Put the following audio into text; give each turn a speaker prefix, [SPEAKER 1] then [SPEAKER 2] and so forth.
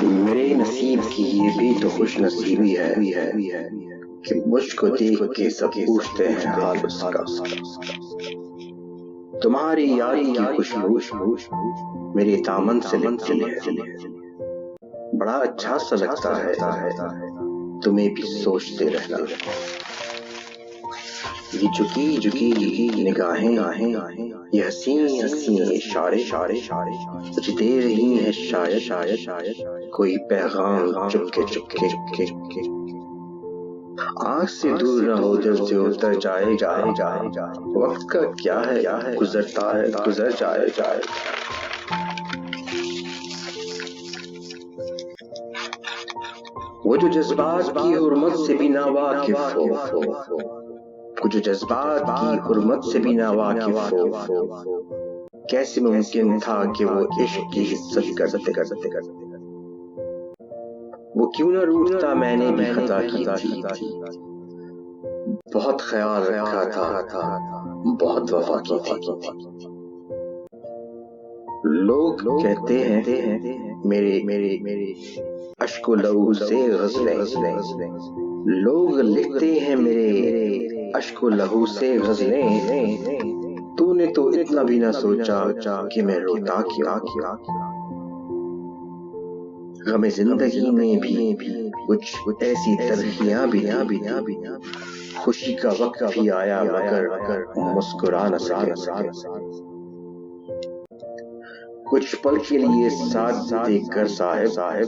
[SPEAKER 1] میرے نصیب کی یہ بھی تو خوش نصیبی ہے کہ مجھ کو دیکھ کے سب پوچھتے ہیں حال اس کا۔ تمہاری یاد کی خوشبو میرے دامن سے لگتی ہے، بڑا اچھا سا لگتا ہے تمہیں بھی سوچتے رہنا۔ یہ جھکی نگاہیں، یہ حسین اشارے کچھ دے رہی ہیں شاید کوئی پیغام چپکے۔ آنکھ سے دور رہو جلدی اتر جائے گا، وقت کا کیا ہے گزرتا ہے گزر جائے۔ وہ جو جذبات کی حرمت سے بھی ناواقف ہو، کچھ جذبات کی حرمت سے بھی ناواقف ہو، کیسے ممکن تھا کہ وہ عشق کی عزت کرتے۔ وہ کیوں نہ روٹھتا، میں نے بھی خطا کی تھی، بہت خیال رکھا تھا، بہت وفا کی تھی۔ لوگ کہتے ہیں میرے اشک و لہو سے غزلیں، لوگ لکھتے ہیں میرے اشک و لہو سے غزلیں، تو نے تو اتنا بھی نہ سوچا کہ میں روتا کیا۔ غم زندگی میں بھی کچھ ایسی تلخیاں بھی خوشی کا وقت بھی آیا مگر مسکرا نہ سکے۔ کچھ پل کے لیے ساتھ دے کر صاحب